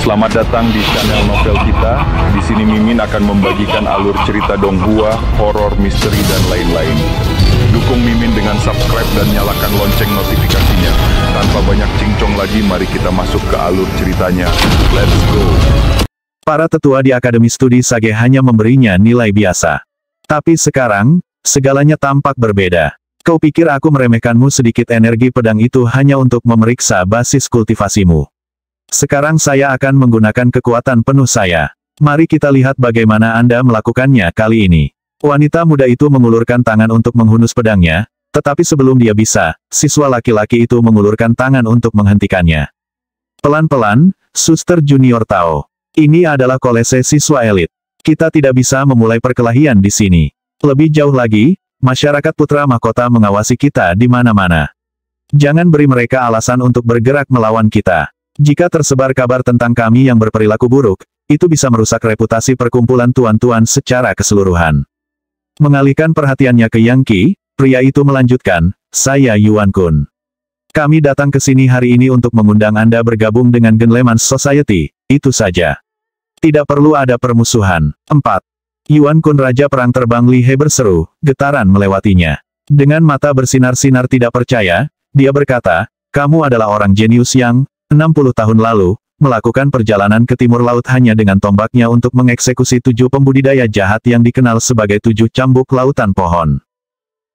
Selamat datang di channel novel kita. Di sini Mimin akan membagikan alur cerita donghua, horor, misteri, dan lain-lain. Dukung Mimin dengan subscribe dan nyalakan lonceng notifikasinya. Tanpa banyak cincong lagi, mari kita masuk ke alur ceritanya. Let's go! Para tetua di Akademi Studi Sage hanya memberinya nilai biasa. Tapi sekarang, segalanya tampak berbeda. Kau pikir aku meremehkanmu sedikit? Energi pedang itu hanya untuk memeriksa basis kultivasimu. Sekarang saya akan menggunakan kekuatan penuh saya. Mari kita lihat bagaimana Anda melakukannya kali ini. Wanita muda itu mengulurkan tangan untuk menghunus pedangnya, tetapi sebelum dia bisa, siswa laki-laki itu mengulurkan tangan untuk menghentikannya. Pelan-pelan, Suster Junior Tao. Ini adalah kolese siswa elit. Kita tidak bisa memulai perkelahian di sini. Lebih jauh lagi, masyarakat putra mahkota mengawasi kita di mana-mana. Jangan beri mereka alasan untuk bergerak melawan kita. Jika tersebar kabar tentang kami yang berperilaku buruk, itu bisa merusak reputasi perkumpulan tuan-tuan secara keseluruhan. Mengalihkan perhatiannya ke Yang Qi, pria itu melanjutkan, saya Yuan Kun. Kami datang ke sini hari ini untuk mengundang Anda bergabung dengan Genleman Society, itu saja. Tidak perlu ada permusuhan. 4. Yuan Kun Raja Perang Terbang Li He berseru, getaran melewatinya. Dengan mata bersinar-sinar tidak percaya, dia berkata, kamu adalah orang jenius yang 60 tahun lalu, melakukan perjalanan ke timur laut hanya dengan tombaknya untuk mengeksekusi 7 pembudidaya jahat yang dikenal sebagai 7 cambuk lautan pohon.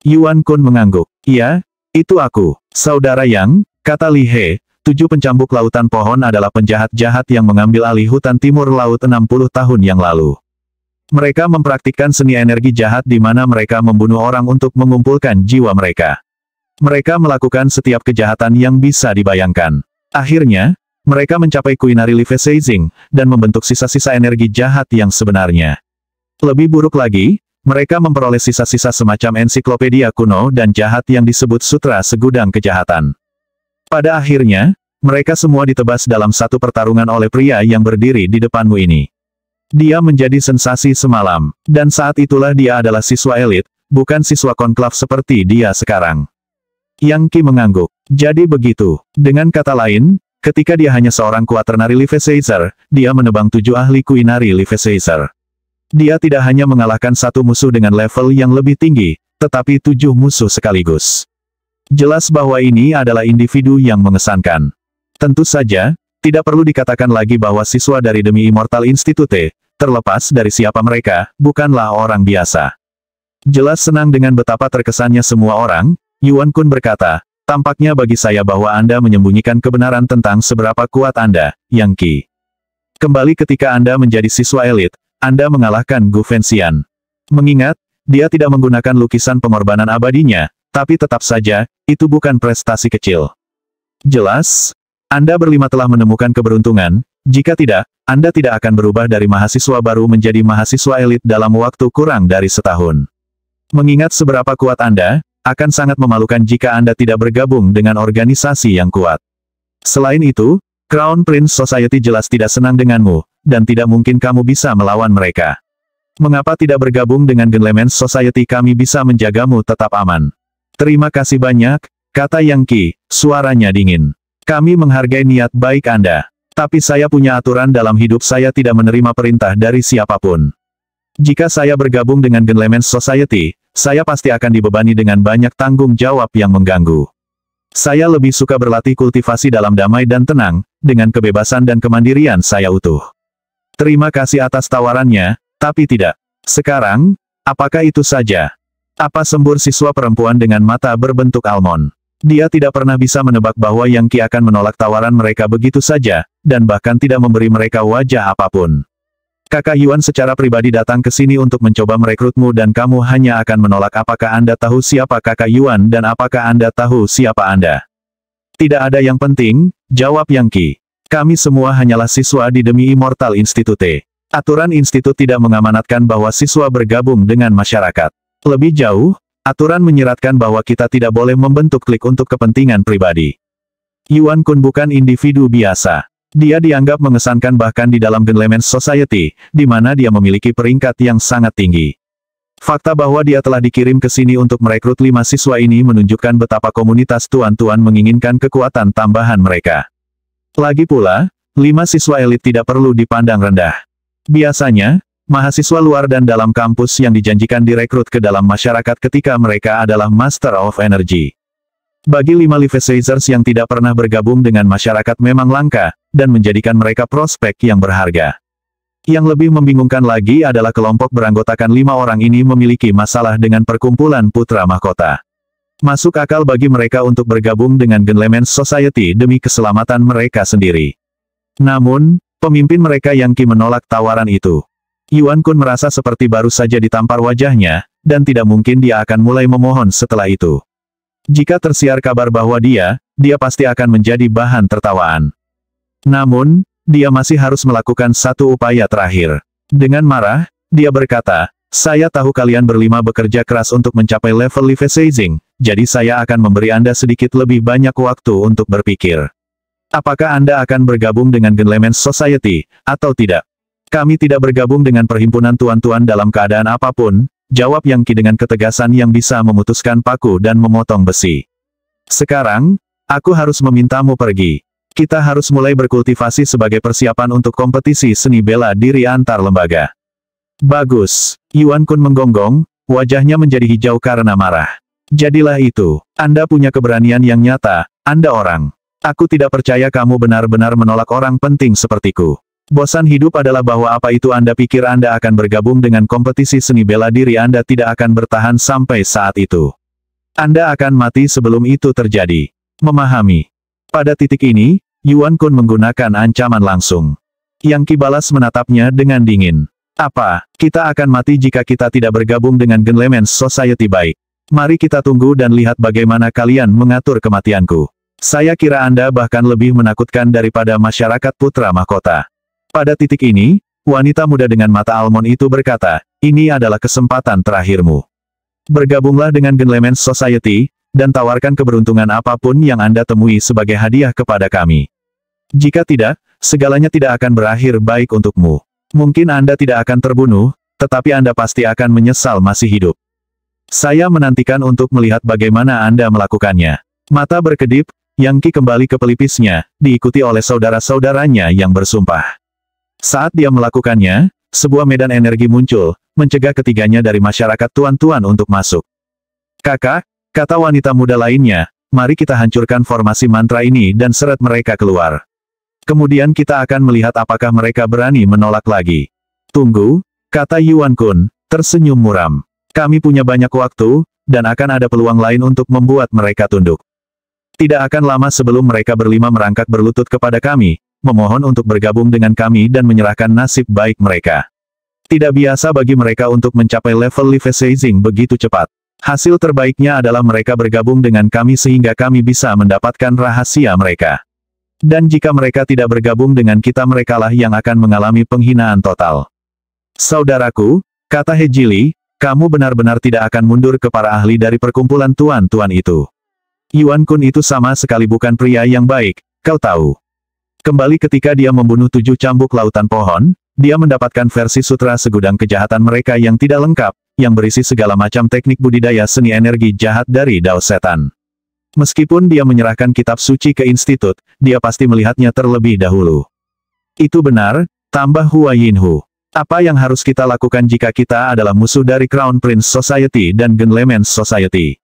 Yuan Kun mengangguk. Iya, itu aku. Saudara Yang, kata Li He, 7 pencambuk lautan pohon adalah penjahat-jahat yang mengambil alih hutan timur laut 60 tahun yang lalu. Mereka mempraktikkan seni energi jahat di mana mereka membunuh orang untuk mengumpulkan jiwa mereka. Mereka melakukan setiap kejahatan yang bisa dibayangkan. Akhirnya, mereka mencapai Kuinari Life-Seizing, dan membentuk sisa-sisa energi jahat yang sebenarnya. Lebih buruk lagi, mereka memperoleh sisa-sisa semacam ensiklopedia kuno dan jahat yang disebut Sutra Segudang Kejahatan. Pada akhirnya, mereka semua ditebas dalam satu pertarungan oleh pria yang berdiri di depanmu ini. Dia menjadi sensasi semalam, dan saat itulah dia adalah siswa elit, bukan siswa konklav seperti dia sekarang. Yang Qi mengangguk. Jadi begitu. Dengan kata lain, ketika dia hanya seorang Quaternary Life-Seizer, dia menebang 7 ahli Kuinari Life-Seizer. Dia tidak hanya mengalahkan satu musuh dengan level yang lebih tinggi, tetapi 7 musuh sekaligus. Jelas bahwa ini adalah individu yang mengesankan. Tentu saja, tidak perlu dikatakan lagi bahwa siswa dari Demi Immortal Institute, terlepas dari siapa mereka, bukanlah orang biasa. Jelas senang dengan betapa terkesannya semua orang, Yuan Kun berkata, tampaknya bagi saya bahwa Anda menyembunyikan kebenaran tentang seberapa kuat Anda, Yang Qi. Kembali ketika Anda menjadi siswa elit, Anda mengalahkan Gu Fenxian. Mengingat, dia tidak menggunakan lukisan pengorbanan abadinya, tapi tetap saja, itu bukan prestasi kecil. Jelas, Anda berlima telah menemukan keberuntungan, jika tidak, Anda tidak akan berubah dari mahasiswa baru menjadi mahasiswa elit dalam waktu kurang dari setahun. Mengingat seberapa kuat Anda, akan sangat memalukan jika Anda tidak bergabung dengan organisasi yang kuat. Selain itu, Crown Prince Society jelas tidak senang denganmu, dan tidak mungkin kamu bisa melawan mereka. Mengapa tidak bergabung dengan Genleman Society? Kami bisa menjagamu tetap aman. Terima kasih banyak, kata Yang Qi, suaranya dingin. Kami menghargai niat baik Anda. Tapi saya punya aturan dalam hidup, saya tidak menerima perintah dari siapapun. Jika saya bergabung dengan Genleman Society, saya pasti akan dibebani dengan banyak tanggung jawab yang mengganggu. Saya lebih suka berlatih kultivasi dalam damai dan tenang, dengan kebebasan dan kemandirian saya utuh. Terima kasih atas tawarannya, tapi tidak. Sekarang, apakah itu saja? Apa sembur siswa perempuan dengan mata berbentuk almond? Dia tidak pernah bisa menebak bahwa Yang Qi akan menolak tawaran mereka begitu saja, dan bahkan tidak memberi mereka wajah apapun. Kakak Yuan secara pribadi datang ke sini untuk mencoba merekrutmu dan kamu hanya akan menolak. Apakah Anda tahu siapa Kakak Yuan dan apakah Anda tahu siapa Anda? Tidak ada yang penting, jawab Yang Qi. Kami semua hanyalah siswa di Demi Immortal Institute. Aturan institut tidak mengamanatkan bahwa siswa bergabung dengan masyarakat. Lebih jauh, aturan menyeratkan bahwa kita tidak boleh membentuk klik untuk kepentingan pribadi. Yuan Kun bukan individu biasa. Dia dianggap mengesankan bahkan di dalam Genleman Society, di mana dia memiliki peringkat yang sangat tinggi. Fakta bahwa dia telah dikirim ke sini untuk merekrut 5 siswa ini menunjukkan betapa komunitas tuan-tuan menginginkan kekuatan tambahan mereka. Lagi pula, 5 siswa elit tidak perlu dipandang rendah. Biasanya, mahasiswa luar dan dalam kampus yang dijanjikan direkrut ke dalam masyarakat ketika mereka adalah Master of Energy. Bagi 5 Levisazers yang tidak pernah bergabung dengan masyarakat memang langka, dan menjadikan mereka prospek yang berharga. Yang lebih membingungkan lagi adalah kelompok beranggotakan 5 orang ini memiliki masalah dengan perkumpulan putra mahkota. Masuk akal bagi mereka untuk bergabung dengan Gentleman's Society demi keselamatan mereka sendiri. Namun, pemimpin mereka Yang Qi menolak tawaran itu. Yuan Kun merasa seperti baru saja ditampar wajahnya, dan tidak mungkin dia akan mulai memohon setelah itu. Jika tersiar kabar bahwa dia pasti akan menjadi bahan tertawaan. Namun, dia masih harus melakukan satu upaya terakhir. Dengan marah, dia berkata, "Saya tahu kalian berlima bekerja keras untuk mencapai level Levisazing, jadi saya akan memberi Anda sedikit lebih banyak waktu untuk berpikir. Apakah Anda akan bergabung dengan Gentleman's Society, atau tidak?" "Kami tidak bergabung dengan perhimpunan tuan-tuan dalam keadaan apapun," jawab Yang Qi dengan ketegasan yang bisa memutuskan paku dan memotong besi. "Sekarang, aku harus memintamu pergi. Kita harus mulai berkultivasi sebagai persiapan untuk kompetisi seni bela diri antar lembaga." "Bagus." Yuan Kun menggonggong, wajahnya menjadi hijau karena marah. "Jadilah itu. Anda punya keberanian yang nyata, Anda orang. Aku tidak percaya kamu benar-benar menolak orang penting sepertiku. Bosan hidup adalah bahwa apa itu Anda pikir Anda akan bergabung dengan kompetisi seni bela diri Anda tidak akan bertahan sampai saat itu. Anda akan mati sebelum itu terjadi." Memahami. Pada titik ini, Yuan Kun menggunakan ancaman langsung. Yang Qi balas menatapnya dengan dingin. "Apa, kita akan mati jika kita tidak bergabung dengan Gentleman's Society? Baik. Mari kita tunggu dan lihat bagaimana kalian mengatur kematianku. Saya kira Anda bahkan lebih menakutkan daripada masyarakat putra mahkota." Pada titik ini, wanita muda dengan mata almond itu berkata, "Ini adalah kesempatan terakhirmu. Bergabunglah dengan Gentleman's Society, dan tawarkan keberuntungan apapun yang Anda temui sebagai hadiah kepada kami. Jika tidak, segalanya tidak akan berakhir baik untukmu. Mungkin Anda tidak akan terbunuh, tetapi Anda pasti akan menyesal masih hidup. Saya menantikan untuk melihat bagaimana Anda melakukannya." Mata berkedip, Yang Qi kembali ke pelipisnya, diikuti oleh saudara-saudaranya yang bersumpah. Saat dia melakukannya, sebuah medan energi muncul, mencegah ketiganya dari masyarakat tuan-tuan untuk masuk. "Kakak," kata wanita muda lainnya, "mari kita hancurkan formasi mantra ini dan seret mereka keluar. Kemudian kita akan melihat apakah mereka berani menolak lagi." "Tunggu," kata Yuan Kun, tersenyum muram. "Kami punya banyak waktu, dan akan ada peluang lain untuk membuat mereka tunduk. Tidak akan lama sebelum mereka berlima merangkak berlutut kepada kami, memohon untuk bergabung dengan kami dan menyerahkan nasib baik mereka. Tidak biasa bagi mereka untuk mencapai level Levisazing begitu cepat. Hasil terbaiknya adalah mereka bergabung dengan kami sehingga kami bisa mendapatkan rahasia mereka. Dan jika mereka tidak bergabung dengan kita merekalah yang akan mengalami penghinaan total." "Saudaraku," kata He Jili, "kamu benar-benar tidak akan mundur ke para ahli dari perkumpulan tuan-tuan itu. Yuan Kun itu sama sekali bukan pria yang baik, kau tahu. Kembali ketika dia membunuh 7 cambuk lautan pohon, dia mendapatkan versi sutra segudang kejahatan mereka yang tidak lengkap, yang berisi segala macam teknik budidaya seni energi jahat dari Dao Setan. Meskipun dia menyerahkan kitab suci ke institut, dia pasti melihatnya terlebih dahulu." "Itu benar," tambah Hua Yinhu. "Apa yang harus kita lakukan jika kita adalah musuh dari Crown Prince Society dan Gentleman's Society?"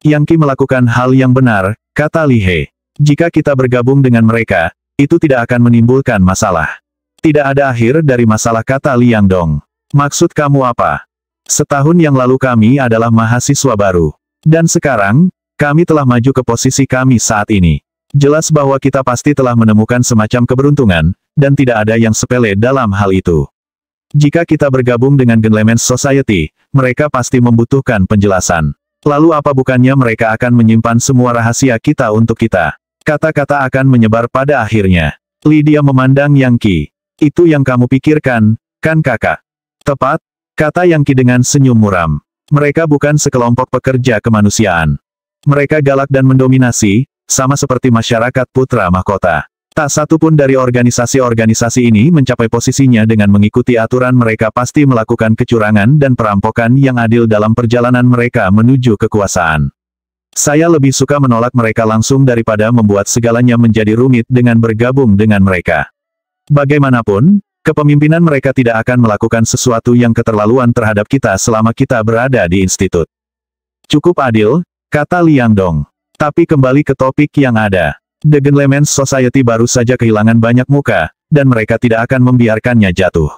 "Yang Qi melakukan hal yang benar," kata Li He. "Jika kita bergabung dengan mereka, itu tidak akan menimbulkan masalah. Tidak ada akhir dari masalah," kata Liang Dong. "Maksud kamu apa?" "Setahun yang lalu kami adalah mahasiswa baru. Dan sekarang, kami telah maju ke posisi kami saat ini. Jelas bahwa kita pasti telah menemukan semacam keberuntungan, dan tidak ada yang sepele dalam hal itu. Jika kita bergabung dengan Gentleman's Society, mereka pasti membutuhkan penjelasan. Lalu apa bukannya mereka akan menyimpan semua rahasia kita untuk kita? Kata-kata akan menyebar pada akhirnya." Lydia memandang Yang Qi. "Itu yang kamu pikirkan, kan kakak?" "Tepat," kata Yang Qi dengan senyum muram. "Mereka bukan sekelompok pekerja kemanusiaan. Mereka galak dan mendominasi, sama seperti masyarakat putra mahkota. Tak satu pun dari organisasi-organisasi ini mencapai posisinya dengan mengikuti aturan. Mereka pasti melakukan kecurangan dan perampokan yang adil dalam perjalanan mereka menuju kekuasaan. Saya lebih suka menolak mereka langsung daripada membuat segalanya menjadi rumit dengan bergabung dengan mereka. Bagaimanapun, kepemimpinan mereka tidak akan melakukan sesuatu yang keterlaluan terhadap kita selama kita berada di institut. Cukup adil, kata Liang Dong. Tapi kembali ke topik yang ada. The Gentleman's Society baru saja kehilangan banyak muka, dan mereka tidak akan membiarkannya jatuh.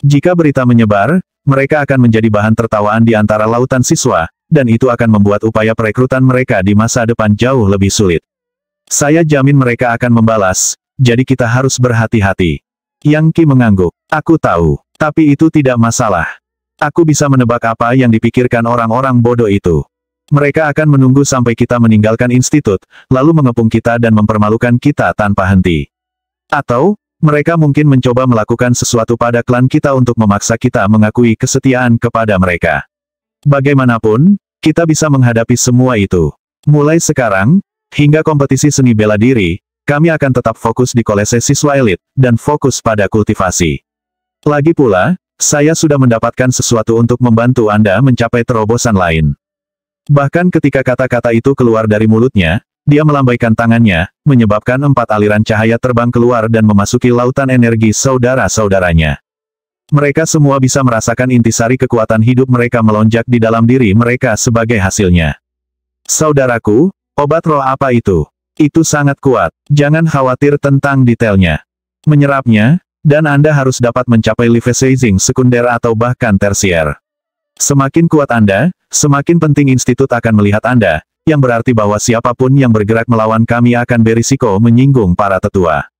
Jika berita menyebar, mereka akan menjadi bahan tertawaan di antara lautan siswa, dan itu akan membuat upaya perekrutan mereka di masa depan jauh lebih sulit. Saya jamin mereka akan membalas, jadi kita harus berhati-hati. Yang Qi mengangguk. Aku tahu, tapi itu tidak masalah. Aku bisa menebak apa yang dipikirkan orang-orang bodoh itu. Mereka akan menunggu sampai kita meninggalkan institut, lalu mengepung kita dan mempermalukan kita tanpa henti. Atau, mereka mungkin mencoba melakukan sesuatu pada klan kita untuk memaksa kita mengakui kesetiaan kepada mereka. Bagaimanapun, kita bisa menghadapi semua itu. Mulai sekarang, hingga kompetisi seni bela diri, kami akan tetap fokus di kolese siswa elit, dan fokus pada kultivasi. Lagi pula, saya sudah mendapatkan sesuatu untuk membantu Anda mencapai terobosan lain. Bahkan ketika kata-kata itu keluar dari mulutnya, dia melambaikan tangannya, menyebabkan 4 aliran cahaya terbang keluar dan memasuki lautan energi saudara-saudaranya. Mereka semua bisa merasakan intisari kekuatan hidup mereka melonjak di dalam diri mereka sebagai hasilnya. Saudaraku, obat roh apa itu? Itu sangat kuat. Jangan khawatir tentang detailnya. Menyerapnya, dan Anda harus dapat mencapai level sekunder atau bahkan tersier. Semakin kuat Anda, semakin penting institut akan melihat Anda, yang berarti bahwa siapapun yang bergerak melawan kami akan berisiko menyinggung para tetua.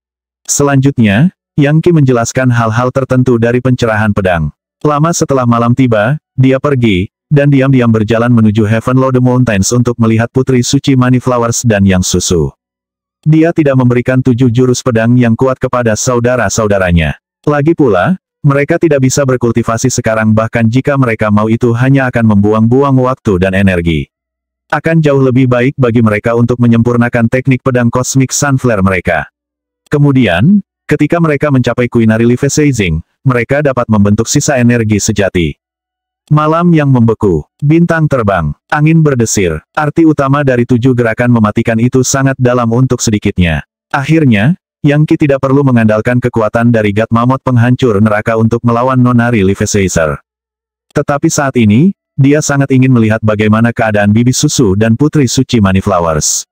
Selanjutnya, Yang Qi menjelaskan hal-hal tertentu dari pencerahan pedang. Lama setelah malam tiba, dia pergi, dan diam-diam berjalan menuju Heaven Lode Mountains untuk melihat Putri Suci Moneyflowers dan Yang Susu. Dia tidak memberikan 7 jurus pedang yang kuat kepada saudara-saudaranya. Lagi pula, mereka tidak bisa berkultivasi sekarang bahkan jika mereka mau itu hanya akan membuang-buang waktu dan energi. Akan jauh lebih baik bagi mereka untuk menyempurnakan teknik pedang Cosmic Sunflare mereka. Kemudian, ketika mereka mencapai Quinary Level, mereka dapat membentuk sisa energi sejati. Malam yang membeku, bintang terbang, angin berdesir, arti utama dari 7 gerakan mematikan itu sangat dalam untuk sedikitnya. Akhirnya, Yang Qi tidak perlu mengandalkan kekuatan dari God Mammoth penghancur neraka untuk melawan Nonary Levisazer. Tetapi saat ini, dia sangat ingin melihat bagaimana keadaan Bibi Susu dan Putri Suci Moneyflowers.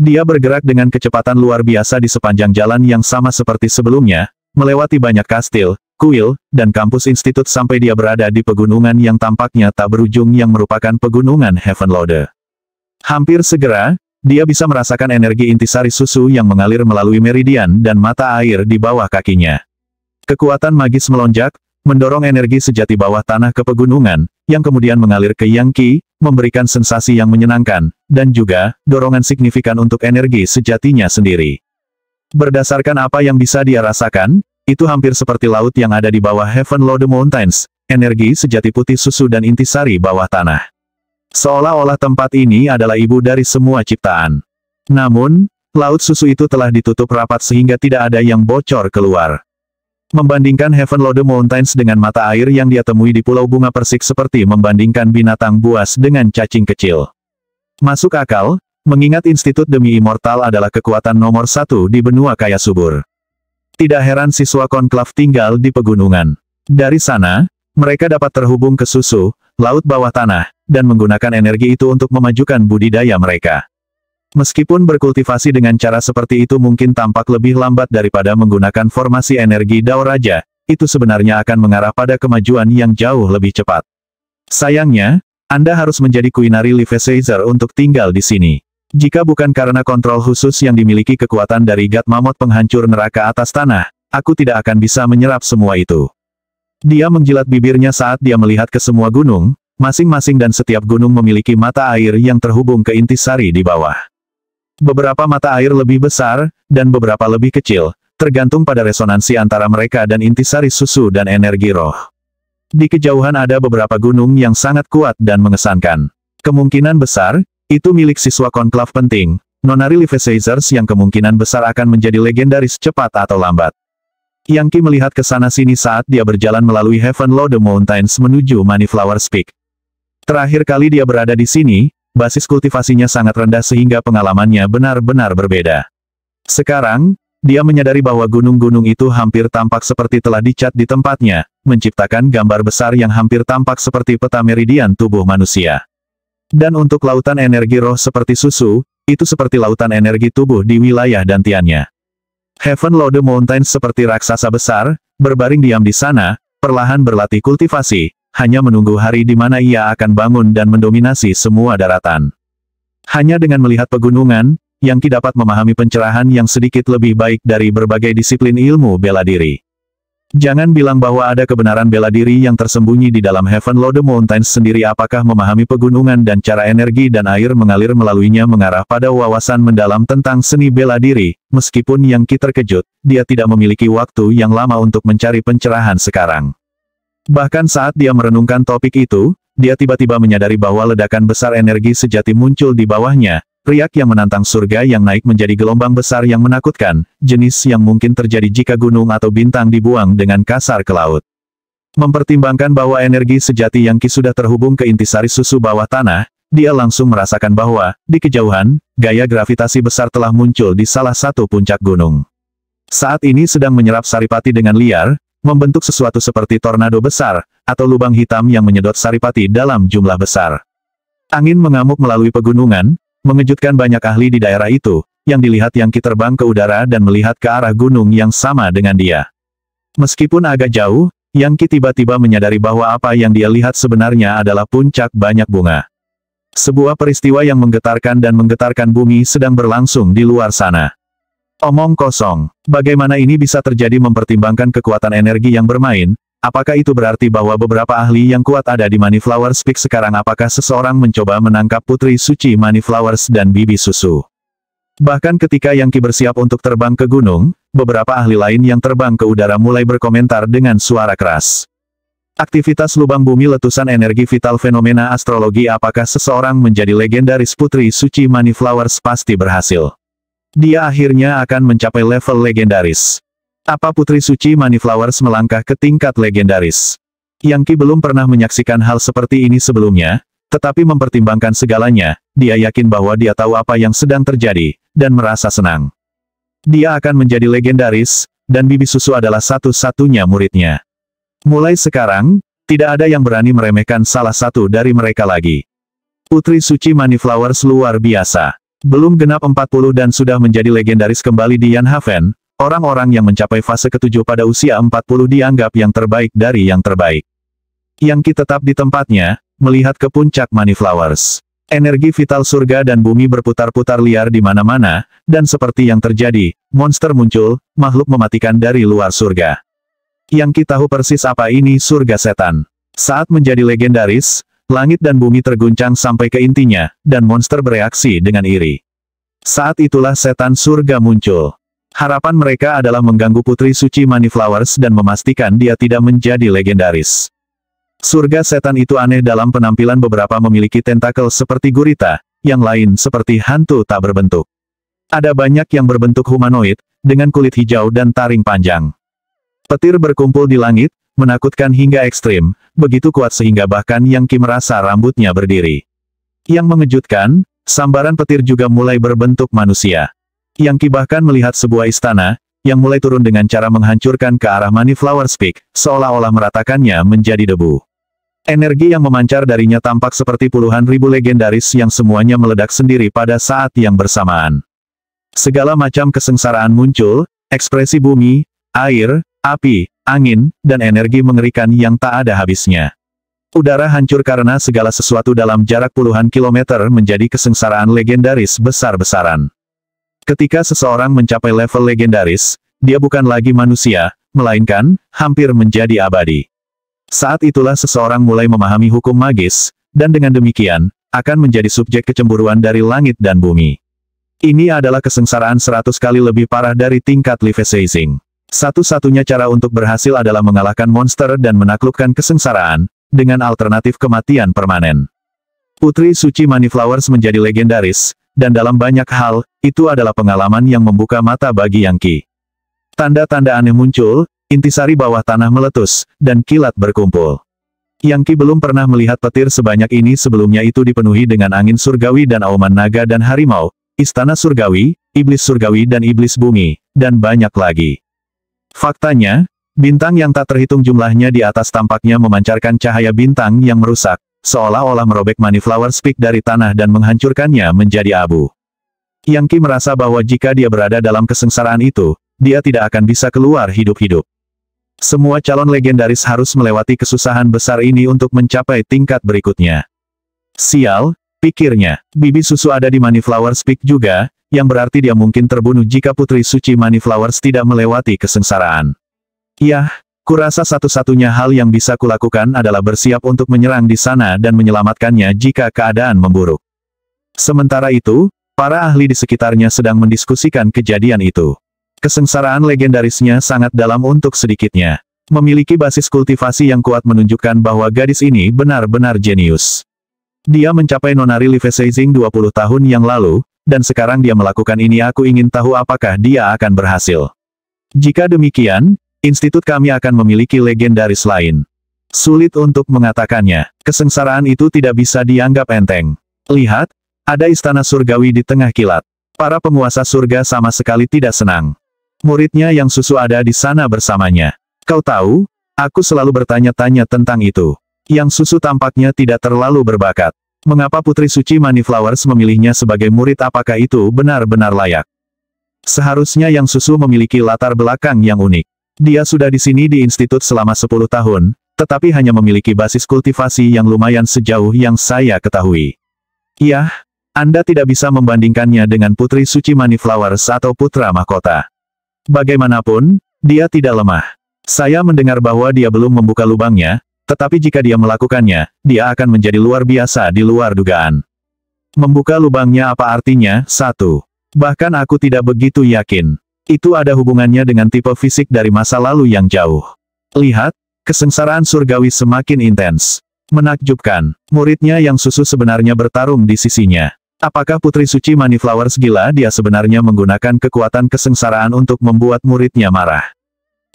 Dia bergerak dengan kecepatan luar biasa di sepanjang jalan yang sama seperti sebelumnya, melewati banyak kastil, kuil, dan kampus institut sampai dia berada di pegunungan yang tampaknya tak berujung yang merupakan pegunungan Heaven Lode. Hampir segera, dia bisa merasakan energi intisari susu yang mengalir melalui meridian dan mata air di bawah kakinya. Kekuatan magis melonjak, mendorong energi sejati bawah tanah ke pegunungan, yang kemudian mengalir ke Yang Qi, memberikan sensasi yang menyenangkan, dan juga, dorongan signifikan untuk energi sejatinya sendiri. Berdasarkan apa yang bisa dia rasakan, itu hampir seperti laut yang ada di bawah Heaven Lode Mountains, energi sejati putih susu dan intisari bawah tanah. Seolah-olah tempat ini adalah ibu dari semua ciptaan. Namun, laut susu itu telah ditutup rapat sehingga tidak ada yang bocor keluar. Membandingkan Heaven Lode Mountains dengan mata air yang dia temui di Pulau Bunga Persik seperti membandingkan binatang buas dengan cacing kecil. Masuk akal, mengingat Institut Demi Immortal adalah kekuatan nomor 1 di benua kaya subur. Tidak heran siswa konklav tinggal di pegunungan. Dari sana, mereka dapat terhubung ke susu, laut bawah tanah, dan menggunakan energi itu untuk memajukan budidaya mereka. Meskipun berkultivasi dengan cara seperti itu mungkin tampak lebih lambat daripada menggunakan formasi energi Dao Raja, itu sebenarnya akan mengarah pada kemajuan yang jauh lebih cepat. Sayangnya, Anda harus menjadi Quinary Levisazer untuk tinggal di sini. Jika bukan karena kontrol khusus yang dimiliki kekuatan dari God Mammoth penghancur neraka atas tanah, aku tidak akan bisa menyerap semua itu. Dia menjilat bibirnya saat dia melihat ke semua gunung, masing-masing dan setiap gunung memiliki mata air yang terhubung ke intisari di bawah. Beberapa mata air lebih besar, dan beberapa lebih kecil, tergantung pada resonansi antara mereka dan intisari susu dan energi roh. Di kejauhan ada beberapa gunung yang sangat kuat dan mengesankan. Kemungkinan besar, itu milik siswa konklav penting, Nonary Levisazers yang kemungkinan besar akan menjadi legendaris cepat atau lambat. Yang Qi melihat ke sana-sini saat dia berjalan melalui Heaven Lode Mountains menuju Moneyflowers Peak. Terakhir kali dia berada di sini, basis kultivasinya sangat rendah sehingga pengalamannya benar-benar berbeda. Sekarang, dia menyadari bahwa gunung-gunung itu hampir tampak seperti telah dicat di tempatnya, menciptakan gambar besar yang hampir tampak seperti peta meridian tubuh manusia. Dan untuk lautan energi roh seperti susu, itu seperti lautan energi tubuh di wilayah dantiannya. Heaven Lode Mountains seperti raksasa besar, berbaring diam di sana, perlahan berlatih kultivasi, hanya menunggu hari di mana ia akan bangun dan mendominasi semua daratan. Hanya dengan melihat pegunungan, Yang Qi dapat memahami pencerahan yang sedikit lebih baik dari berbagai disiplin ilmu bela diri. Jangan bilang bahwa ada kebenaran bela diri yang tersembunyi di dalam Heaven Lode Mountains sendiri. Apakah memahami pegunungan dan cara energi dan air mengalir melaluinya mengarah pada wawasan mendalam tentang seni bela diri. Meskipun Yang Qi terkejut, dia tidak memiliki waktu yang lama untuk mencari pencerahan sekarang. Bahkan saat dia merenungkan topik itu, dia tiba-tiba menyadari bahwa ledakan besar energi sejati muncul di bawahnya. Riak yang menantang surga yang naik menjadi gelombang besar yang menakutkan, jenis yang mungkin terjadi jika gunung atau bintang dibuang dengan kasar ke laut. Mempertimbangkan bahwa energi sejati Yang Qi sudah terhubung ke intisari susu bawah tanah, dia langsung merasakan bahwa, di kejauhan, gaya gravitasi besar telah muncul di salah satu puncak gunung. Saat ini sedang menyerap saripati dengan liar, membentuk sesuatu seperti tornado besar, atau lubang hitam yang menyedot saripati dalam jumlah besar. Angin mengamuk melalui pegunungan, mengejutkan banyak ahli di daerah itu, yang dilihat Yang Qi terbang ke udara dan melihat ke arah gunung yang sama dengan dia. Meskipun agak jauh, Yang Qi tiba-tiba menyadari bahwa apa yang dia lihat sebenarnya adalah puncak banyak bunga. Sebuah peristiwa yang menggetarkan dan menggetarkan bumi sedang berlangsung di luar sana. Omong kosong. Bagaimana ini bisa terjadi? Mempertimbangkan kekuatan energi yang bermain, apakah itu berarti bahwa beberapa ahli yang kuat ada di Moneyflowers Peak sekarang? Apakah seseorang mencoba menangkap Putri Suci Moneyflowers dan Bibi Susu? Bahkan ketika Yang Qi bersiap untuk terbang ke gunung, beberapa ahli lain yang terbang ke udara mulai berkomentar dengan suara keras. Aktivitas lubang bumi, letusan energi vital, fenomena astrologi. Apakah seseorang menjadi legendaris? Putri Suci Moneyflowers pasti berhasil. Dia akhirnya akan mencapai level legendaris. Apa Putri Suci Moneyflowers melangkah ke tingkat legendaris? Yang Qi belum pernah menyaksikan hal seperti ini sebelumnya, tetapi mempertimbangkan segalanya, dia yakin bahwa dia tahu apa yang sedang terjadi, dan merasa senang. Dia akan menjadi legendaris, dan Bibi Susu adalah satu-satunya muridnya. Mulai sekarang, tidak ada yang berani meremehkan salah satu dari mereka lagi. Putri Suci Moneyflowers luar biasa. Belum genap 40 dan sudah menjadi legendaris kembali di Yanhaven. Orang-orang yang mencapai fase ke-7 pada usia 40 dianggap yang terbaik dari yang terbaik. Yang Qi tetap di tempatnya, melihat ke puncak Moneyflowers. Energi vital surga dan bumi berputar-putar liar di mana-mana, dan seperti yang terjadi, monster muncul, makhluk mematikan dari luar surga. Yang Qi tahu persis apa ini surga setan. Saat menjadi legendaris, langit dan bumi terguncang sampai ke intinya, dan monster bereaksi dengan iri. Saat itulah setan surga muncul. Harapan mereka adalah mengganggu Putri Suci Moneyflowers dan memastikan dia tidak menjadi legendaris. Surga setan itu aneh dalam penampilan, beberapa memiliki tentakel seperti gurita, yang lain seperti hantu tak berbentuk. Ada banyak yang berbentuk humanoid, dengan kulit hijau dan taring panjang. Petir berkumpul di langit, menakutkan hingga ekstrim, begitu kuat sehingga bahkan Yang Qi merasa rambutnya berdiri. Yang mengejutkan, sambaran petir juga mulai berbentuk manusia. Yang Qi bahkan melihat sebuah istana, yang mulai turun dengan cara menghancurkan ke arah Moneyflowers Peak, seolah-olah meratakannya menjadi debu. Energi yang memancar darinya tampak seperti puluhan ribu legendaris yang semuanya meledak sendiri pada saat yang bersamaan. Segala macam kesengsaraan muncul, ekspresi bumi, air, api, angin, dan energi mengerikan yang tak ada habisnya. Udara hancur karena segala sesuatu dalam jarak puluhan kilometer menjadi kesengsaraan legendaris besar-besaran. Ketika seseorang mencapai level legendaris, dia bukan lagi manusia, melainkan, hampir menjadi abadi. Saat itulah seseorang mulai memahami hukum magis, dan dengan demikian, akan menjadi subjek kecemburuan dari langit dan bumi. Ini adalah kesengsaraan 100 kali lebih parah dari tingkat Leviathan. Satu-satunya cara untuk berhasil adalah mengalahkan monster dan menaklukkan kesengsaraan, dengan alternatif kematian permanen. Putri Suci Moneyflowers menjadi legendaris, dan dalam banyak hal, itu adalah pengalaman yang membuka mata bagi Yang Qi. Tanda-tanda aneh muncul, intisari bawah tanah meletus, dan kilat berkumpul. Yang Qi belum pernah melihat petir sebanyak ini sebelumnya. Itu dipenuhi dengan angin surgawi dan auman naga dan harimau, istana surgawi, iblis surgawi dan iblis bumi, dan banyak lagi. Faktanya, bintang yang tak terhitung jumlahnya di atas tampaknya memancarkan cahaya bintang yang merusak, seolah-olah merobek Moneyflower Peak dari tanah dan menghancurkannya menjadi abu. Yang Qi merasa bahwa jika dia berada dalam kesengsaraan itu, dia tidak akan bisa keluar hidup-hidup. Semua calon legendaris harus melewati kesusahan besar ini untuk mencapai tingkat berikutnya. Sial, pikirnya, bibi susu ada di Moneyflower Peak juga, yang berarti dia mungkin terbunuh jika Putri Suci Moneyflowers tidak melewati kesengsaraan. Yah, kurasa satu-satunya hal yang bisa kulakukan adalah bersiap untuk menyerang di sana dan menyelamatkannya jika keadaan memburuk. Sementara itu, para ahli di sekitarnya sedang mendiskusikan kejadian itu. Kesengsaraan legendarisnya sangat dalam untuk sedikitnya. Memiliki basis kultivasi yang kuat menunjukkan bahwa gadis ini benar-benar jenius. Dia mencapai nonari Livesizing 20 tahun yang lalu, dan sekarang dia melakukan ini. Aku ingin tahu apakah dia akan berhasil. Jika demikian, institut kami akan memiliki legendaris lain. Sulit untuk mengatakannya, kesengsaraan itu tidak bisa dianggap enteng. Lihat, ada istana surgawi di tengah kilat. Para penguasa surga sama sekali tidak senang. Muridnya yang susu ada di sana bersamanya. Kau tahu, aku selalu bertanya-tanya tentang itu. Yang susu tampaknya tidak terlalu berbakat. Mengapa Putri Suci Moneyflowers memilihnya sebagai murid? Apakah itu benar-benar layak? Seharusnya yang susu memiliki latar belakang yang unik. Dia sudah di sini di institut selama 10 tahun, tetapi hanya memiliki basis kultivasi yang lumayan sejauh yang saya ketahui. Yah, Anda tidak bisa membandingkannya dengan Putri Suci Moneyflowers atau Putra Mahkota. Bagaimanapun, dia tidak lemah. Saya mendengar bahwa dia belum membuka lubangnya, tetapi jika dia melakukannya, dia akan menjadi luar biasa di luar dugaan. Membuka lubangnya apa artinya? 1. Bahkan aku tidak begitu yakin. Itu ada hubungannya dengan tipe fisik dari masa lalu yang jauh. Lihat, kesengsaraan surgawi semakin intens. Menakjubkan, muridnya yang susu sebenarnya bertarung di sisinya. Apakah Putri Suci Moneyflowers gila? Dia sebenarnya menggunakan kekuatan kesengsaraan untuk membuat muridnya marah.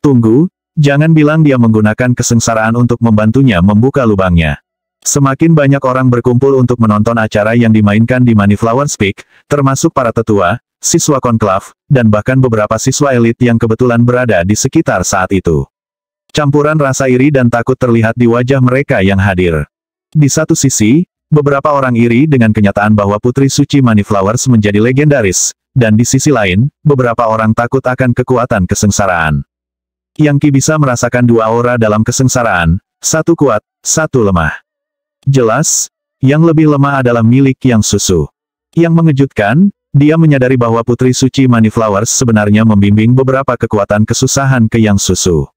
Tunggu, jangan bilang dia menggunakan kesengsaraan untuk membantunya membuka lubangnya. Semakin banyak orang berkumpul untuk menonton acara yang dimainkan di Moneyflower Peak, termasuk para tetua, siswa konklav, dan bahkan beberapa siswa elit yang kebetulan berada di sekitar saat itu. Campuran rasa iri dan takut terlihat di wajah mereka yang hadir. Di satu sisi, beberapa orang iri dengan kenyataan bahwa Putri Suci Moneyflowers menjadi legendaris, dan di sisi lain, beberapa orang takut akan kekuatan kesengsaraan. Yang Qi bisa merasakan dua aura dalam kesengsaraan, satu kuat, satu lemah. Jelas, yang lebih lemah adalah milik yang susu. Yang mengejutkan, dia menyadari bahwa Putri Suci Moneyflowers sebenarnya membimbing beberapa kekuatan kesusahan ke yang susu.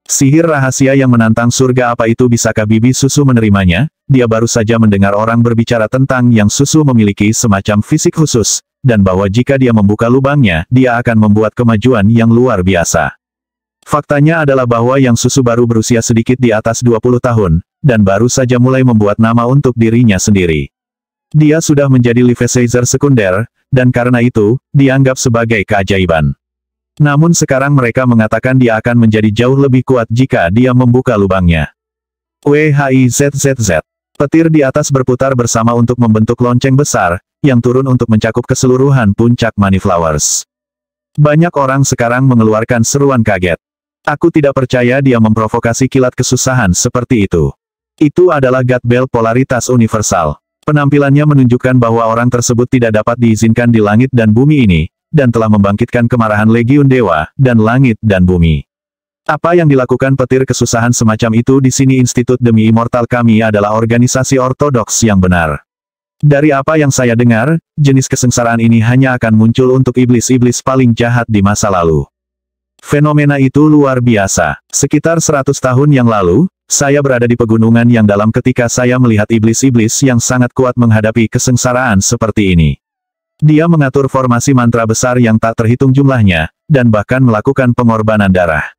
Sihir rahasia yang menantang surga, apa itu? Bisakah bibi susu menerimanya? Dia baru saja mendengar orang berbicara tentang yang susu memiliki semacam fisik khusus, dan bahwa jika dia membuka lubangnya, dia akan membuat kemajuan yang luar biasa. Faktanya adalah bahwa yang susu baru berusia sedikit di atas 20 tahun, dan baru saja mulai membuat nama untuk dirinya sendiri. Dia sudah menjadi Livesizer sekunder, dan karena itu, dianggap sebagai keajaiban. Namun sekarang mereka mengatakan dia akan menjadi jauh lebih kuat jika dia membuka lubangnya. WHIZZZ. Petir di atas berputar bersama untuk membentuk lonceng besar, yang turun untuk mencakup keseluruhan puncak Moneyflowers. Banyak orang sekarang mengeluarkan seruan kaget. Aku tidak percaya dia memprovokasi kilat kesusahan seperti itu. Itu adalah God Bell polaritas universal. Penampilannya menunjukkan bahwa orang tersebut tidak dapat diizinkan di langit dan bumi ini, dan telah membangkitkan kemarahan legiun dewa, dan langit dan bumi. Apa yang dilakukan petir kesusahan semacam itu di sini? Institut Demi Immortal kami adalah organisasi ortodoks yang benar. Dari apa yang saya dengar, jenis kesengsaraan ini hanya akan muncul untuk iblis-iblis paling jahat di masa lalu. Fenomena itu luar biasa. Sekitar 100 tahun yang lalu, saya berada di pegunungan yang dalam ketika saya melihat iblis-iblis yang sangat kuat menghadapi kesengsaraan seperti ini. Dia mengatur formasi mantra besar yang tak terhitung jumlahnya, dan bahkan melakukan pengorbanan darah.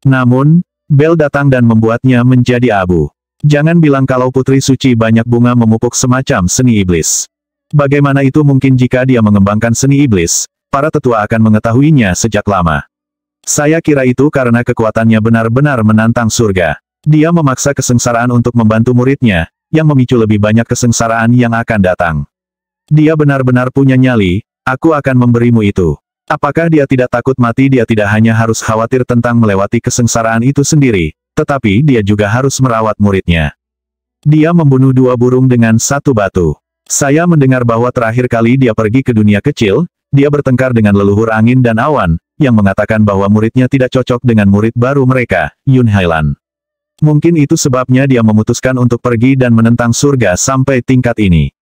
Namun, Bel datang dan membuatnya menjadi abu. Jangan bilang kalau Putri Suci banyak bunga memupuk semacam seni iblis. Bagaimana itu mungkin? Jika dia mengembangkan seni iblis, para tetua akan mengetahuinya sejak lama. Saya kira itu karena kekuatannya benar-benar menantang surga. Dia memaksa kesengsaraan untuk membantu muridnya, yang memicu lebih banyak kesengsaraan yang akan datang. Dia benar-benar punya nyali, aku akan memberimu itu. Apakah dia tidak takut mati? Dia tidak hanya harus khawatir tentang melewati kesengsaraan itu sendiri, tetapi dia juga harus merawat muridnya. Dia membunuh 2 burung dengan 1 batu. Saya mendengar bahwa terakhir kali dia pergi ke dunia kecil, dia bertengkar dengan leluhur angin dan awan, yang mengatakan bahwa muridnya tidak cocok dengan murid baru mereka, Yun Hailan. Mungkin itu sebabnya dia memutuskan untuk pergi dan menentang surga sampai tingkat ini.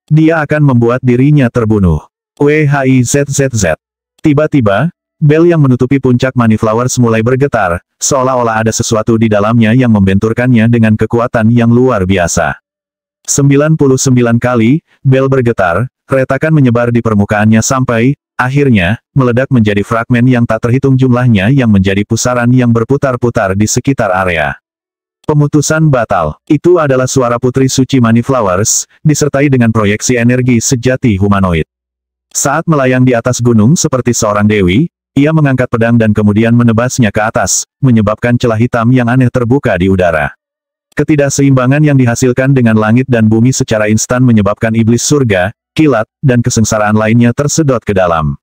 Dia akan membuat dirinya terbunuh. WHIZZZ. Tiba-tiba, bel yang menutupi puncak Money Flowers mulai bergetar, seolah-olah ada sesuatu di dalamnya yang membenturkannya dengan kekuatan yang luar biasa. 99 kali, bel bergetar, retakan menyebar di permukaannya sampai, akhirnya, meledak menjadi fragmen yang tak terhitung jumlahnya yang menjadi pusaran yang berputar-putar di sekitar area. Pemutusan batal. Itu adalah suara Putri Suci Money Flowers, disertai dengan proyeksi energi sejati humanoid. Saat melayang di atas gunung seperti seorang dewi, ia mengangkat pedang dan kemudian menebasnya ke atas, menyebabkan celah hitam yang aneh terbuka di udara. Ketidakseimbangan yang dihasilkan dengan langit dan bumi secara instan menyebabkan iblis surga, kilat, dan kesengsaraan lainnya tersedot ke dalam.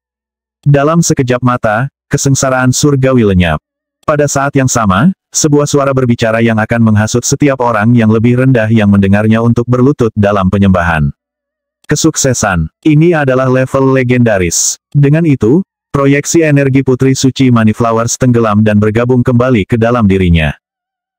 Dalam sekejap mata, kesengsaraan surgawi lenyap. Pada saat yang sama, sebuah suara berbicara yang akan menghasut setiap orang yang lebih rendah yang mendengarnya untuk berlutut dalam penyembahan. Kesuksesan. Ini adalah level legendaris. Dengan itu, proyeksi energi Putri Suci Money Flowers tenggelam dan bergabung kembali ke dalam dirinya.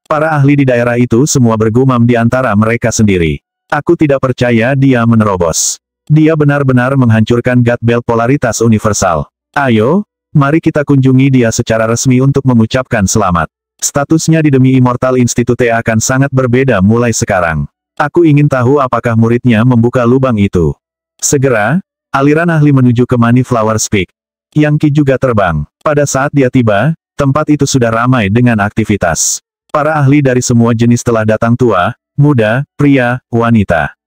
Para ahli di daerah itu semua bergumam di antara mereka sendiri. Aku tidak percaya dia menerobos. Dia benar-benar menghancurkan God Belt polaritas universal. Ayo, mari kita kunjungi dia secara resmi untuk mengucapkan selamat. Statusnya di Demi Immortal Institute akan sangat berbeda mulai sekarang. Aku ingin tahu apakah muridnya membuka lubang itu. Segera, aliran ahli menuju ke Money Flowers Peak. Yang Qi juga terbang. Pada saat dia tiba, tempat itu sudah ramai dengan aktivitas. Para ahli dari semua jenis telah datang, tua, muda, pria, wanita.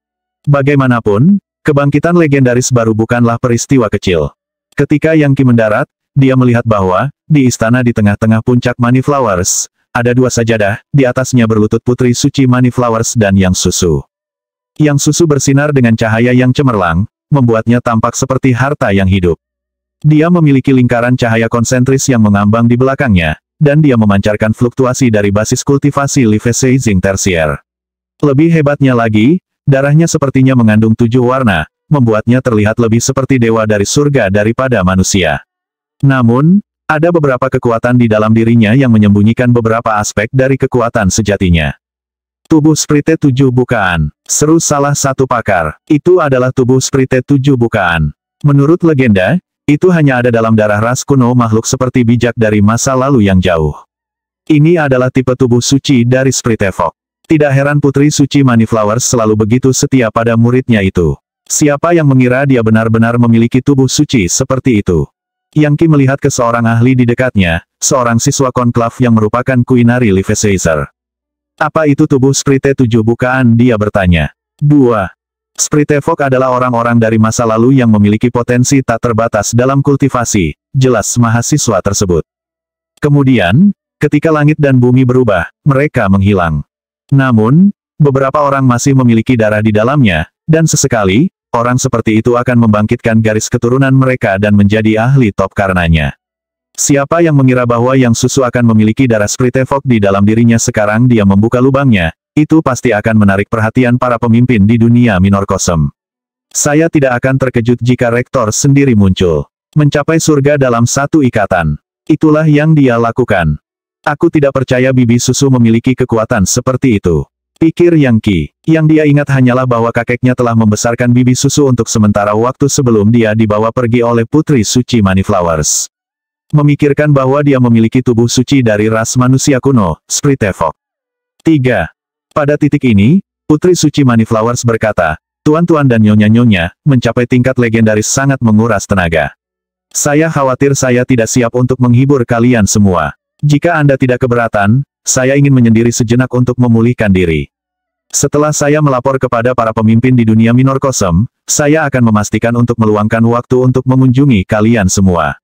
Bagaimanapun, kebangkitan legendaris baru bukanlah peristiwa kecil. Ketika Yang Qi mendarat, dia melihat bahwa, di istana di tengah-tengah puncak Money Flowers, ada 2 sajadah, di atasnya berlutut Putri Suci Money Flowers dan Yang Susu. Yang Susu bersinar dengan cahaya yang cemerlang, membuatnya tampak seperti harta yang hidup. Dia memiliki lingkaran cahaya konsentris yang mengambang di belakangnya, dan dia memancarkan fluktuasi dari basis kultivasi Livesizing Tertier. Lebih hebatnya lagi, darahnya sepertinya mengandung 7 warna, membuatnya terlihat lebih seperti dewa dari surga daripada manusia. Namun, ada beberapa kekuatan di dalam dirinya yang menyembunyikan beberapa aspek dari kekuatan sejatinya. Tubuh Sprite 7 bukaan. Seru salah satu pakar. Itu adalah tubuh Sprite 7 bukaan. Menurut legenda, itu hanya ada dalam darah ras kuno makhluk seperti bijak dari masa lalu yang jauh. Ini adalah tipe tubuh suci dari Sprite Fog. Tidak heran Putri Suci Money Flowers selalu begitu setia pada muridnya itu. Siapa yang mengira dia benar-benar memiliki tubuh suci seperti itu? Yang Qi melihat ke seorang ahli di dekatnya, seorang siswa konklav yang merupakan Kuinari Livesizer. Apa itu tubuh Sprite 7 bukaan? Dia bertanya. 2. Sprite Fog adalah orang-orang dari masa lalu yang memiliki potensi tak terbatas dalam kultivasi, jelas mahasiswa tersebut. Kemudian, ketika langit dan bumi berubah, mereka menghilang. Namun, beberapa orang masih memiliki darah di dalamnya, dan sesekali, orang seperti itu akan membangkitkan garis keturunan mereka dan menjadi ahli top karenanya. Siapa yang mengira bahwa Yang Susu akan memiliki darah Sprite Fog di dalam dirinya sekarang dia membuka lubangnya, itu pasti akan menarik perhatian para pemimpin di dunia Minor Cosm. Saya tidak akan terkejut jika Rektor sendiri muncul. Mencapai surga dalam satu ikatan. Itulah yang dia lakukan. Aku tidak percaya Bibi Susu memiliki kekuatan seperti itu. Pikir Yang Qi. Yang dia ingat hanyalah bahwa kakeknya telah membesarkan Bibi Susu untuk sementara waktu sebelum dia dibawa pergi oleh Putri Suci Money Flowers. Memikirkan bahwa dia memiliki tubuh suci dari ras manusia kuno, Sprite Fog. 3. Pada titik ini, Putri Suci Money Flowers berkata, Tuan-tuan dan nyonya-nyonya, mencapai tingkat legendaris sangat menguras tenaga. Saya khawatir saya tidak siap untuk menghibur kalian semua. Jika Anda tidak keberatan, saya ingin menyendiri sejenak untuk memulihkan diri. Setelah saya melapor kepada para pemimpin di dunia Minor Cosm, saya akan memastikan untuk meluangkan waktu untuk mengunjungi kalian semua.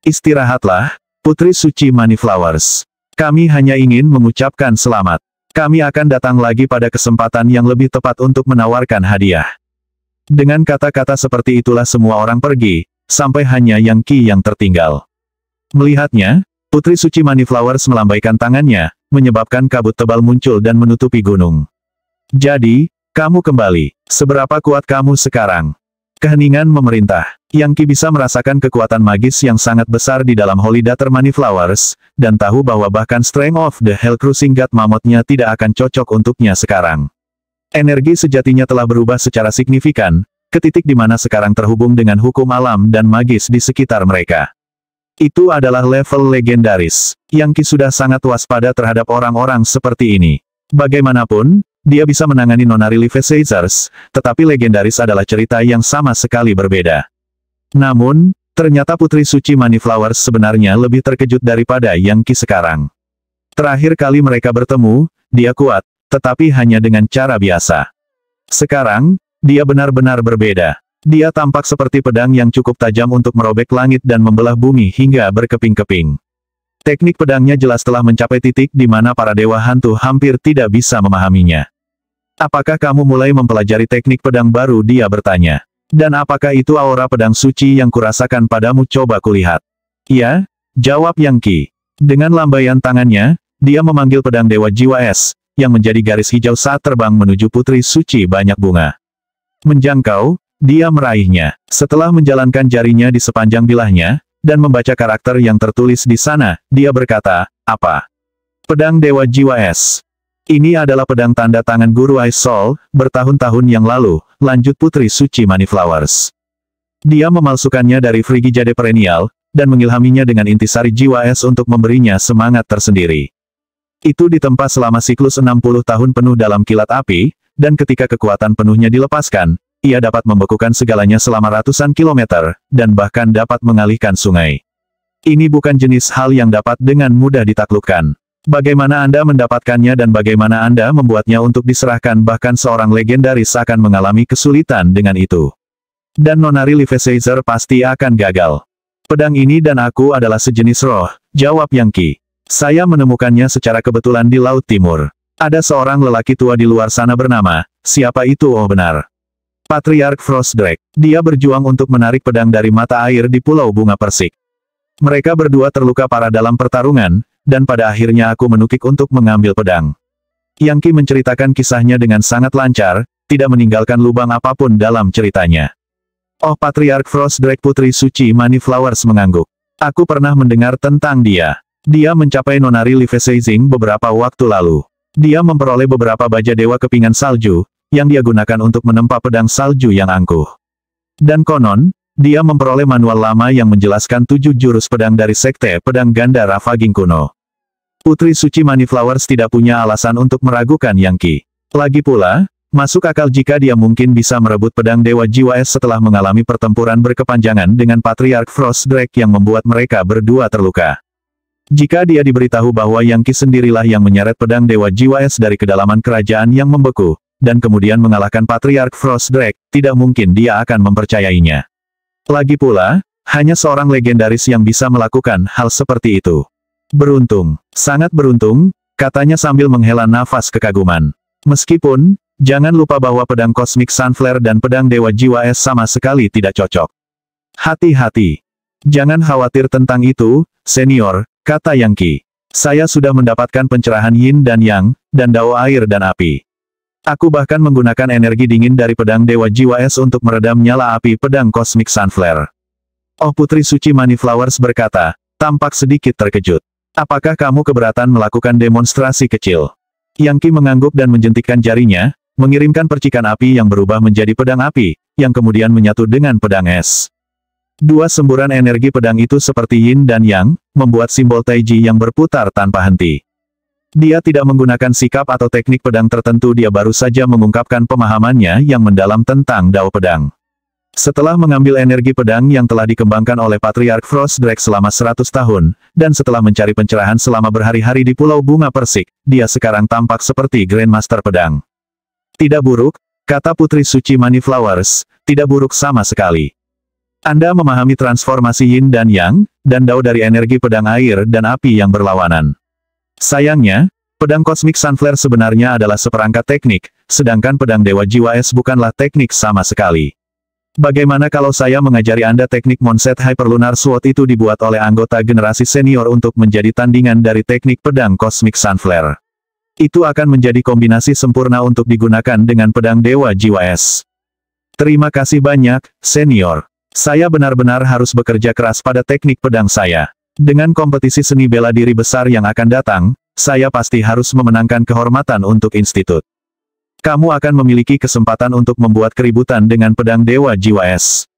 Istirahatlah, Putri Suci Money Flowers. Kami hanya ingin mengucapkan selamat. Kami akan datang lagi pada kesempatan yang lebih tepat untuk menawarkan hadiah. Dengan kata-kata seperti itulah semua orang pergi, sampai hanya Yang Qi yang tertinggal. Melihatnya, Putri Suci Moneyflowers melambaikan tangannya, menyebabkan kabut tebal muncul dan menutupi gunung. Jadi, kamu kembali. Seberapa kuat kamu sekarang? Keheningan memerintah. Yang Qi bisa merasakan kekuatan magis yang sangat besar di dalam Holy Dater Moneyflowers, dan tahu bahwa bahkan Strength of the Hell Cruising God Mammoth-nya tidak akan cocok untuknya sekarang. Energi sejatinya telah berubah secara signifikan, ke titik di mana sekarang terhubung dengan hukum alam dan magis di sekitar mereka. Itu adalah level legendaris. Yang Qi sudah sangat waspada terhadap orang-orang seperti ini. Bagaimanapun, dia bisa menangani Nonary Levisazers, tetapi legendaris adalah cerita yang sama sekali berbeda. Namun, ternyata Putri Suci Moneyflowers sebenarnya lebih terkejut daripada Yang Qi sekarang. Terakhir kali mereka bertemu, dia kuat, tetapi hanya dengan cara biasa. Sekarang, dia benar-benar berbeda. Dia tampak seperti pedang yang cukup tajam untuk merobek langit dan membelah bumi hingga berkeping-keping. Teknik pedangnya jelas telah mencapai titik di mana para dewa hantu hampir tidak bisa memahaminya. Apakah kamu mulai mempelajari teknik pedang baru? Dia bertanya. Dan apakah itu aura pedang suci yang kurasakan padamu? Coba kulihat. Ya, jawab Yang Qi. Dengan lambaian tangannya, dia memanggil pedang Dewa Jiwa Es, yang menjadi garis hijau saat terbang menuju Putri Suci Banyak Bunga. Menjangkau, dia meraihnya. Setelah menjalankan jarinya di sepanjang bilahnya, dan membaca karakter yang tertulis di sana, dia berkata, apa? Pedang Dewa Jiwa Es. Ini adalah pedang tanda tangan Guru Ice Soul, bertahun-tahun yang lalu, lanjut Putri Suci Moneyflowers. Dia memalsukannya dari Frigijade Perennial, dan mengilhaminya dengan intisari jiwa es untuk memberinya semangat tersendiri. Itu ditempa selama siklus 60 tahun penuh dalam kilat api, dan ketika kekuatan penuhnya dilepaskan, ia dapat membekukan segalanya selama ratusan kilometer, dan bahkan dapat mengalihkan sungai. Ini bukan jenis hal yang dapat dengan mudah ditaklukkan. Bagaimana Anda mendapatkannya dan bagaimana Anda membuatnya untuk diserahkan, bahkan seorang legendaris akan mengalami kesulitan dengan itu. Dan Nonary Levisazer pasti akan gagal. Pedang ini dan aku adalah sejenis roh, jawab Yang Qi. Saya menemukannya secara kebetulan di Laut Timur. Ada seorang lelaki tua di luar sana bernama, siapa itu? Oh benar. Patriark Frostdrake. Dia berjuang untuk menarik pedang dari mata air di Pulau Bunga Persik. Mereka berdua terluka parah dalam pertarungan, dan pada akhirnya aku menukik untuk mengambil pedang. Yang Qi menceritakan kisahnya dengan sangat lancar, tidak meninggalkan lubang apapun dalam ceritanya. Oh Patriark Frostdrake. Putri Suci Moneyflowers mengangguk. Aku pernah mendengar tentang dia. Dia mencapai Nonary Levisazing beberapa waktu lalu. Dia memperoleh beberapa baja dewa kepingan salju, yang dia gunakan untuk menempa pedang salju yang angkuh. Dan konon, dia memperoleh manual lama yang menjelaskan 7 jurus pedang dari Sekte Pedang Ganda Ravaging kuno. Putri Suci Moneyflowers tidak punya alasan untuk meragukan Yang Qi. Lagi pula, masuk akal jika dia mungkin bisa merebut pedang Dewa Jiwa Es setelah mengalami pertempuran berkepanjangan dengan Patriark Frostdrake yang membuat mereka berdua terluka. Jika dia diberitahu bahwa Yang Qi sendirilah yang menyeret pedang Dewa Jiwa Es dari kedalaman kerajaan yang membeku, dan kemudian mengalahkan Patriark Frostdrake, tidak mungkin dia akan mempercayainya. Lagi pula, hanya seorang legendaris yang bisa melakukan hal seperti itu. Beruntung, sangat beruntung, katanya sambil menghela nafas kekaguman. Meskipun, jangan lupa bahwa pedang Cosmic Sunflare dan pedang Dewa Jiwa Es sama sekali tidak cocok. Hati-hati. Jangan khawatir tentang itu, senior, kata Yang Qi. Saya sudah mendapatkan pencerahan Yin dan Yang, dan Dao air dan api. Aku bahkan menggunakan energi dingin dari pedang Dewa Jiwa Es untuk meredam nyala api pedang Cosmic Sunflare. Oh Putri Suci Moneyflowers berkata, tampak sedikit terkejut. Apakah kamu keberatan melakukan demonstrasi kecil? Yang Qi mengangguk dan menjentikkan jarinya, mengirimkan percikan api yang berubah menjadi pedang api, yang kemudian menyatu dengan pedang es. Dua semburan energi pedang itu seperti Yin dan Yang, membuat simbol Taiji yang berputar tanpa henti. Dia tidak menggunakan sikap atau teknik pedang tertentu, dia baru saja mengungkapkan pemahamannya yang mendalam tentang Dao pedang. Setelah mengambil energi pedang yang telah dikembangkan oleh Patriark Frostdrake selama 100 tahun, dan setelah mencari pencerahan selama berhari-hari di Pulau Bunga Persik, dia sekarang tampak seperti Grandmaster pedang. Tidak buruk, kata Putri Suci Moneyflowers, tidak buruk sama sekali. Anda memahami transformasi Yin dan Yang, dan Dao dari energi pedang air dan api yang berlawanan. Sayangnya, pedang Cosmic Sunflare sebenarnya adalah seperangkat teknik, sedangkan pedang Dewa Jiwa Es bukanlah teknik sama sekali. Bagaimana kalau saya mengajari Anda teknik Moonset Hyperlunar Sword itu dibuat oleh anggota generasi senior untuk menjadi tandingan dari teknik pedang Cosmic Sunflare? Itu akan menjadi kombinasi sempurna untuk digunakan dengan pedang Dewa Jiwa Es. Terima kasih banyak, senior. Saya benar-benar harus bekerja keras pada teknik pedang saya. Dengan kompetisi seni bela diri besar yang akan datang, saya pasti harus memenangkan kehormatan untuk institut. Kamu akan memiliki kesempatan untuk membuat keributan dengan pedang Dewa Jiwa Es.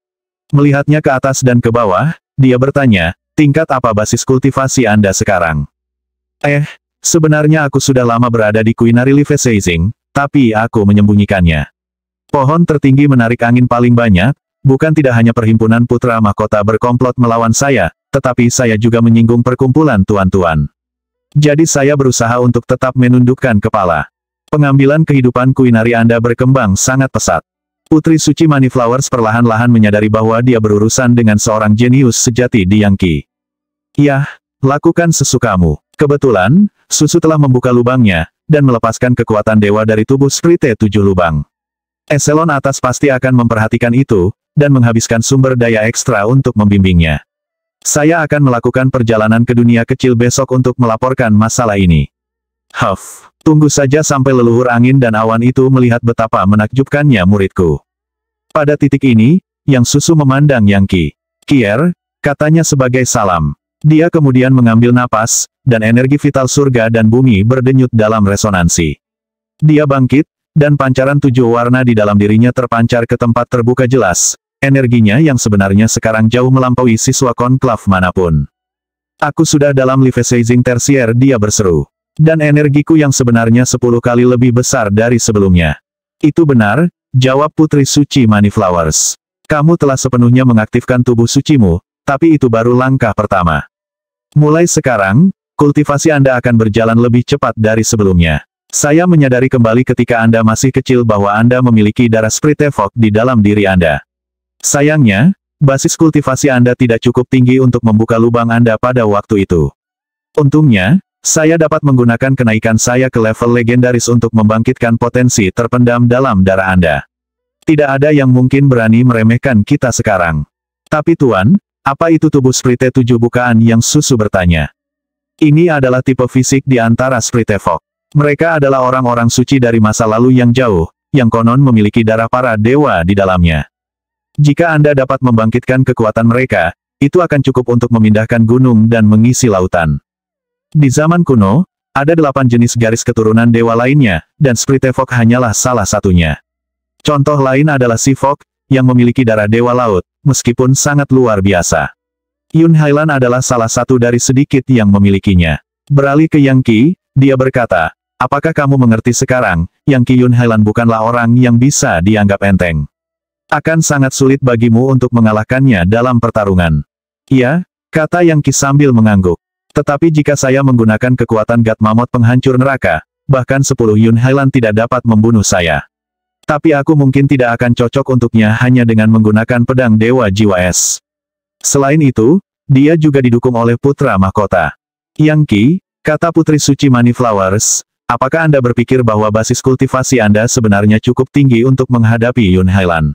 Melihatnya ke atas dan ke bawah, dia bertanya, tingkat apa basis kultivasi Anda sekarang? Sebenarnya aku sudah lama berada di Queenary Leafacing, tapi aku menyembunyikannya. Pohon tertinggi menarik angin paling banyak, bukan tidak hanya perhimpunan putra mahkota berkomplot melawan saya, tetapi saya juga menyinggung perkumpulan tuan-tuan. Jadi saya berusaha untuk tetap menundukkan kepala. Pengambilan kehidupan Queenary Anda berkembang sangat pesat. Putri Suci Moneyflowers perlahan-lahan menyadari bahwa dia berurusan dengan seorang jenius sejati di Yangqi. Yah, lakukan sesukamu. Kebetulan, susu telah membuka lubangnya, dan melepaskan kekuatan dewa dari tubuh Sprite 7 lubang. Eselon atas pasti akan memperhatikan itu, dan menghabiskan sumber daya ekstra untuk membimbingnya. Saya akan melakukan perjalanan ke dunia kecil besok untuk melaporkan masalah ini. Tunggu saja sampai leluhur angin dan awan itu melihat betapa menakjubkannya muridku. Pada titik ini, Yang Susu memandang Yangqi. Kier, katanya sebagai salam. Dia kemudian mengambil napas, dan energi vital surga dan bumi berdenyut dalam resonansi. Dia bangkit, dan pancaran 7 warna di dalam dirinya terpancar ke tempat terbuka jelas. Energinya yang sebenarnya sekarang jauh melampaui siswa konklav manapun. Aku sudah dalam Leafacing tersier, dia berseru. Dan energiku yang sebenarnya 10 kali lebih besar dari sebelumnya. Itu benar, jawab Putri Suci Moneyflowers. Kamu telah sepenuhnya mengaktifkan tubuh sucimu, tapi itu baru langkah pertama. Mulai sekarang, kultivasi Anda akan berjalan lebih cepat dari sebelumnya. Saya menyadari kembali ketika Anda masih kecil bahwa Anda memiliki darah Sprite Fog di dalam diri Anda. Sayangnya, basis kultivasi Anda tidak cukup tinggi untuk membuka lubang Anda pada waktu itu. Untungnya, saya dapat menggunakan kenaikan saya ke level legendaris untuk membangkitkan potensi terpendam dalam darah Anda. Tidak ada yang mungkin berani meremehkan kita sekarang. Tapi Tuan, apa itu tubuh Sprite 7 bukaan? Yang Susu bertanya. Ini adalah tipe fisik di antara Sprite Fog. Mereka adalah orang-orang suci dari masa lalu yang jauh, yang konon memiliki darah para dewa di dalamnya. Jika Anda dapat membangkitkan kekuatan mereka, itu akan cukup untuk memindahkan gunung dan mengisi lautan. Di zaman kuno, ada 8 jenis garis keturunan dewa lainnya, dan Sprite Fog hanyalah salah satunya. Contoh lain adalah Si Fog, yang memiliki darah dewa laut, meskipun sangat luar biasa. Yun Hailan adalah salah satu dari sedikit yang memilikinya. Beralih ke Yangqi, dia berkata, apakah kamu mengerti sekarang, Yangqi Yun Hailan bukanlah orang yang bisa dianggap enteng. Akan sangat sulit bagimu untuk mengalahkannya dalam pertarungan. Iya, kata Yangqi sambil mengangguk. Tetapi jika saya menggunakan kekuatan God Mammoth penghancur neraka, bahkan 10 Yun Hailan tidak dapat membunuh saya. Tapi aku mungkin tidak akan cocok untuknya hanya dengan menggunakan pedang Dewa Jiwa Es. Selain itu, dia juga didukung oleh putra mahkota. Yangqi, kata Putri Suci Moneyflowers, apakah Anda berpikir bahwa basis kultivasi Anda sebenarnya cukup tinggi untuk menghadapi Yun Hailan?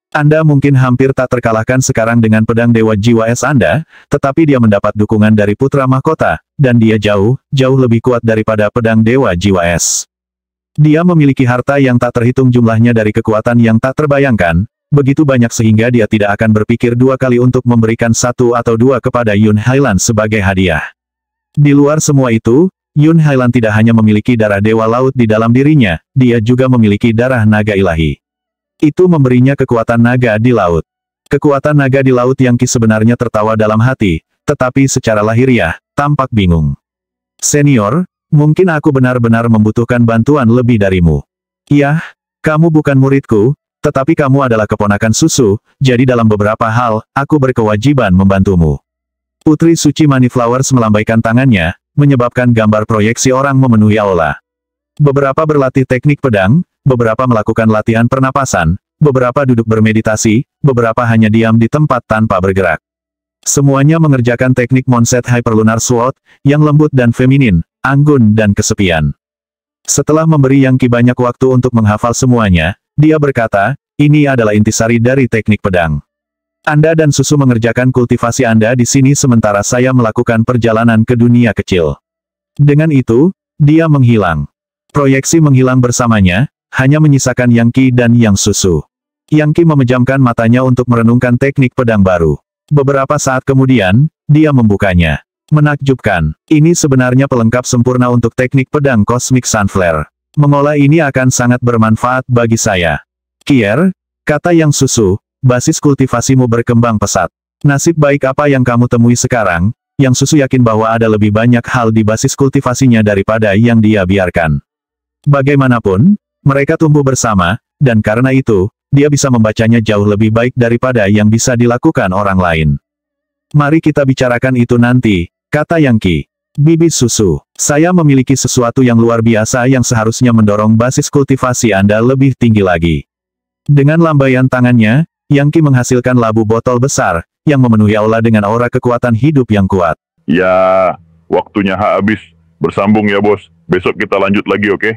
Anda mungkin hampir tak terkalahkan sekarang dengan pedang Dewa Jiwa Es Anda, tetapi dia mendapat dukungan dari putra mahkota, dan dia jauh lebih kuat daripada pedang Dewa Jiwa Es. Dia memiliki harta yang tak terhitung jumlahnya dari kekuatan yang tak terbayangkan, begitu banyak sehingga dia tidak akan berpikir 2 kali untuk memberikan 1 atau 2 kepada Yun Hailan sebagai hadiah. Di luar semua itu, Yun Hailan tidak hanya memiliki darah dewa laut di dalam dirinya, dia juga memiliki darah naga ilahi. Itu memberinya kekuatan naga di laut. Kekuatan naga di laut Yangqi sebenarnya tertawa dalam hati, tetapi secara lahiriah, tampak bingung. Senior, mungkin aku benar-benar membutuhkan bantuan lebih darimu. Iya, kamu bukan muridku, tetapi kamu adalah keponakan Susu, jadi dalam beberapa hal, aku berkewajiban membantumu. Putri Suci Moneyflowers melambaikan tangannya, menyebabkan gambar proyeksi orang memenuhi aula. Beberapa berlatih teknik pedang, beberapa melakukan latihan pernapasan, beberapa duduk bermeditasi, beberapa hanya diam di tempat tanpa bergerak. Semuanya mengerjakan teknik Moonset Hyperlunar Sword, yang lembut dan feminin, anggun dan kesepian. Setelah memberi Yangki banyak waktu untuk menghafal semuanya, dia berkata, ini adalah intisari dari teknik pedang. Anda dan Susu mengerjakan kultivasi Anda di sini sementara saya melakukan perjalanan ke dunia kecil. Dengan itu, dia menghilang. Proyeksi menghilang bersamanya, hanya menyisakan Yangki dan Yang Susu. Yangki memejamkan matanya untuk merenungkan teknik pedang baru. Beberapa saat kemudian, dia membukanya. Menakjubkan, ini sebenarnya pelengkap sempurna untuk teknik pedang Cosmic Sunflare. Mengolah ini akan sangat bermanfaat bagi saya. Kier, kata Yang Susu, basis kultivasimu berkembang pesat. Nasib baik apa yang kamu temui sekarang, Yang Susu yakin bahwa ada lebih banyak hal di basis kultivasinya daripada yang dia biarkan. Bagaimanapun, mereka tumbuh bersama, dan karena itu, dia bisa membacanya jauh lebih baik daripada yang bisa dilakukan orang lain. Mari kita bicarakan itu nanti, kata Yangki. Bibi Susu, saya memiliki sesuatu yang luar biasa yang seharusnya mendorong basis kultivasi Anda lebih tinggi lagi. Dengan lambaian tangannya, Yangki menghasilkan labu botol besar, yang memenuhi aula dengan aura kekuatan hidup yang kuat. Ya, waktunya habis. Bersambung ya bos. Besok kita lanjut lagi, oke?